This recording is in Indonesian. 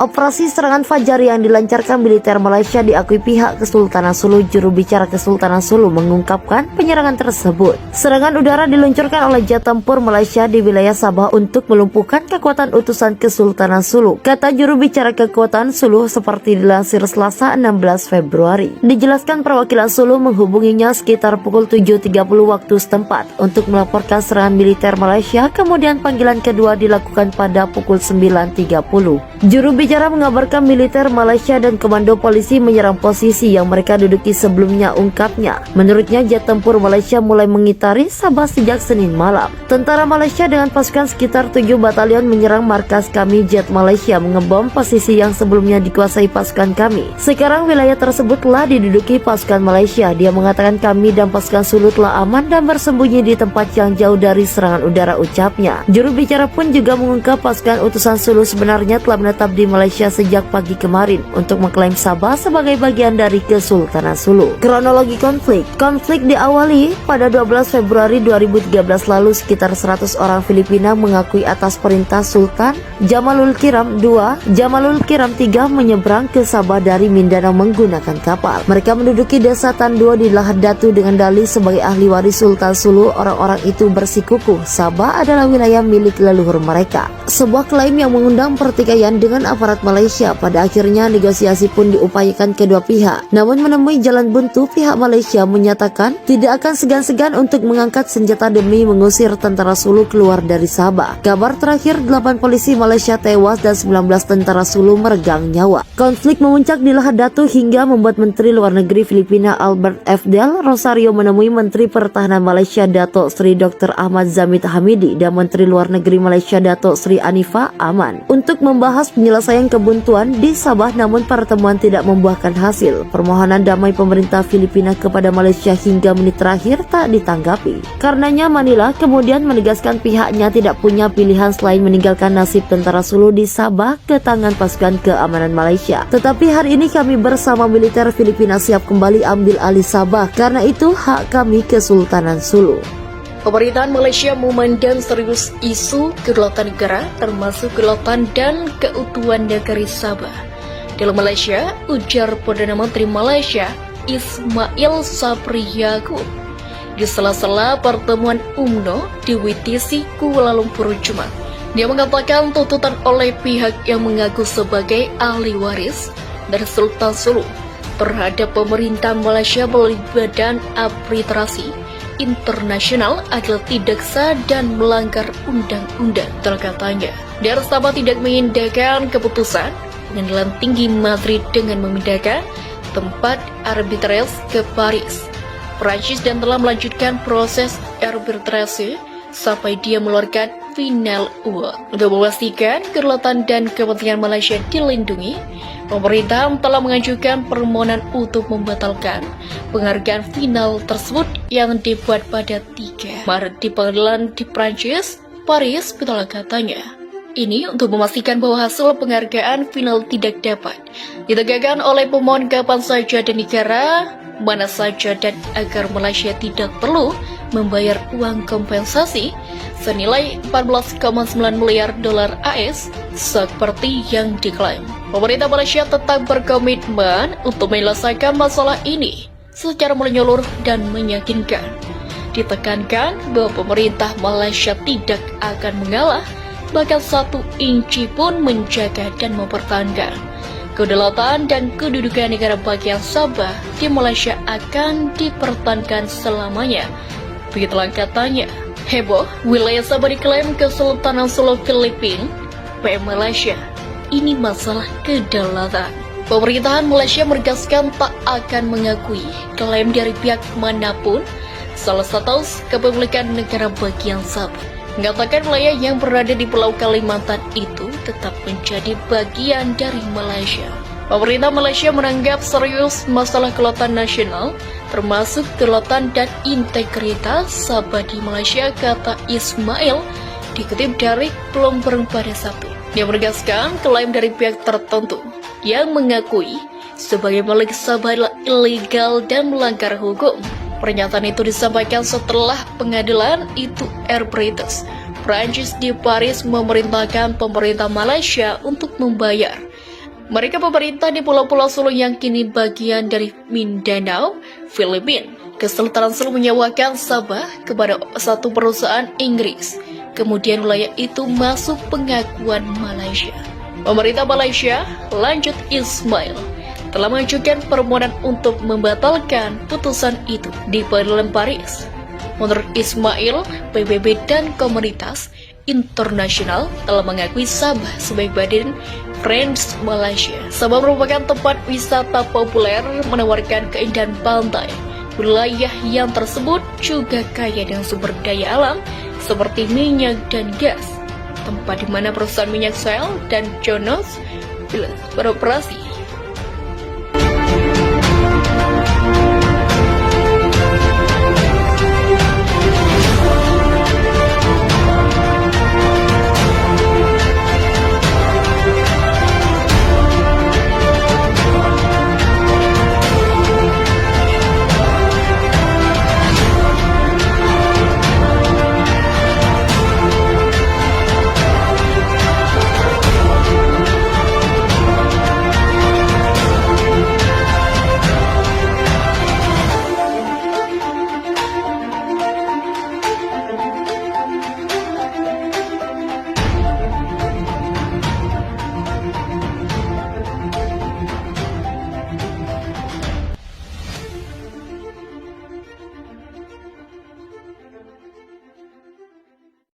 Operasi serangan fajar yang dilancarkan militer Malaysia diakui pihak Kesultanan Sulu. Juru bicara Kesultanan Sulu mengungkapkan penyerangan tersebut. Serangan udara diluncurkan oleh jet tempur Malaysia di wilayah Sabah untuk melumpuhkan kekuatan utusan Kesultanan Sulu, kata juru bicara kekuatan Sulu seperti dilansir Selasa 16 Februari. Dijelaskan perwakilan Sulu menghubunginya sekitar pukul 7.30 waktu setempat untuk melaporkan serangan militer Malaysia, kemudian panggilan kedua dilakukan pada pukul 9.30. Juru bicara mengabarkan militer Malaysia dan komando polisi menyerang posisi yang mereka duduki sebelumnya, ungkapnya. Menurutnya, jet tempur Malaysia mulai mengitari Sabah sejak Senin malam. Tentara Malaysia dengan pasukan sekitar 7 batalion menyerang markas kami. Jet Malaysia mengebom posisi yang sebelumnya dikuasai pasukan kami. Sekarang wilayah tersebut telah diduduki pasukan Malaysia. Dia mengatakan kami dan pasukan Sulu telah aman dan bersembunyi di tempat yang jauh dari serangan udara, ucapnya. Juru bicara pun juga mengungkap pasukan utusan Sulu sebenarnya telah menetap di Malaysia sejak pagi kemarin untuk mengklaim Sabah sebagai bagian dari Kesultanan Sulu. Kronologi konflik diawali pada 12 Februari 2013 lalu. Sekitar 100 orang Filipina mengakui atas perintah Sultan Jamalul Kiram II, Jamalul Kiram III menyeberang ke Sabah dari Mindanao menggunakan kapal. Mereka menduduki desa Tandua di Lahad Datu dengan dalih sebagai ahli waris Sultan Sulu. Orang-orang itu bersikukuh Sabah adalah wilayah milik leluhur mereka. Sebuah klaim yang mengundang pertikaian dengan aparat Malaysia. Pada akhirnya negosiasi pun diupayakan kedua pihak. Namun menemui jalan buntu, pihak Malaysia menyatakan tidak akan segan-segan untuk mengangkat senjata demi mengusir tentara Sulu keluar dari Sabah. Kabar terakhir, 8 polisi Malaysia tewas dan 19 tentara Sulu meregang nyawa. Konflik memuncak di Lahad Datu hingga membuat Menteri Luar Negeri Filipina Albert F. Del Rosario menemui Menteri Pertahanan Malaysia Datuk Seri Dr. Ahmad Zamid Hamidi dan Menteri Luar Negeri Malaysia Datuk Seri Anifah Aman untuk membahas penyelesaian kebuntuan di Sabah. Namun pertemuan tidak membuahkan hasil. Permohonan damai pemerintah Filipina kepada Malaysia hingga menit terakhir tak ditanggapi. Karenanya Manila kemudian menegaskan pihaknya tidak punya pilihan selain meninggalkan nasib tentara Sulu di Sabah ke tangan pasukan keamanan Malaysia. Tetapi hari ini kami bersama militer Filipina siap kembali ambil alih Sabah, karena itu hak kami Kesultanan Sulu. Pemerintahan Malaysia memandang serius isu kedaulatan negara, termasuk kedaulatan dan keutuhan negeri Sabah. Dalam Malaysia, ujar Perdana Menteri Malaysia Ismail Sabri Yaakob di sela-sela pertemuan UMNO di WTC Kuala Lumpur Jumat. Dia mengatakan tuntutan oleh pihak yang mengaku sebagai ahli waris dari Sultan Sulu terhadap pemerintah Malaysia melalui Badan Arbitrasi Internasional adalah tidak sah dan melanggar undang-undang. Terkatanya, daerah Sabah tidak mengindahkan keputusan Pengadilan Tinggi Madrid dengan memindahkan tempat arbitrase ke Paris, Prancis, dan telah melanjutkan proses arbitrase sampai dia mengeluarkan final award. Untuk memastikan kedaulatan dan kepentingan Malaysia dilindungi, pemerintah telah mengajukan permohonan untuk membatalkan penghargaan final tersebut yang dibuat pada 3 Maret di pengadilan di Prancis, Paris, betul katanya. Ini untuk memastikan bahwa hasil penghargaan final tidak dapat ditegakkan oleh pemohon kapan saja dan negara mana saja, dan agar Malaysia tidak perlu membayar uang kompensasi senilai 14,9 miliar dolar AS seperti yang diklaim. Pemerintah Malaysia tetap berkomitmen untuk menyelesaikan masalah ini secara menyeluruh dan meyakinkan. Ditekankan bahwa pemerintah Malaysia tidak akan mengalah, bahkan 1 inci pun menjaga dan mempertahankan kedaulatan dan kedudukan negara bagian Sabah di Malaysia akan dipertahankan selamanya. Begitulah katanya. Heboh, wilayah Sabah diklaim Kesultanan Sulu Filipina, PM Malaysia. Ini masalah kedaulatan. Pemerintahan Malaysia menegaskan tak akan mengakui klaim dari pihak manapun salah satu kepemilikan negara bagian Sabah. Mengatakan wilayah yang berada di Pulau Kalimantan itu tetap menjadi bagian dari Malaysia. Pemerintah Malaysia menganggap serius masalah kedaulatan nasional, termasuk kedaulatan dan integritas Sabah di Malaysia, kata Ismail, dikutip dari Bloomberg pada Sabtu. Dia menegaskan klaim dari pihak tertentu yang mengakui sebagai milik Sabah adalah ilegal dan melanggar hukum. Pernyataan itu disampaikan setelah pengadilan itu Prancis di Paris memerintahkan pemerintah Malaysia untuk membayar Mereka pemerintah di Pulau-Pulau Sulu yang kini bagian dari Mindanao, Filipina. Kesultanan Sulu menyewakan Sabah kepada satu perusahaan Inggris. Kemudian wilayah itu masuk pengakuan Malaysia. Pemerintah Malaysia, lanjut Ismail, telah mengajukan permohonan untuk membatalkan putusan itu di Pengadilan Paris. Menurut Ismail, PBB dan komunitas internasional telah mengakui Sabah sebagai badan Friends Malaysia. Sabah merupakan tempat wisata populer menawarkan keindahan pantai. Wilayah yang tersebut juga kaya dengan sumber daya alam seperti minyak dan gas, tempat di mana perusahaan minyak Shell dan Jones beroperasi.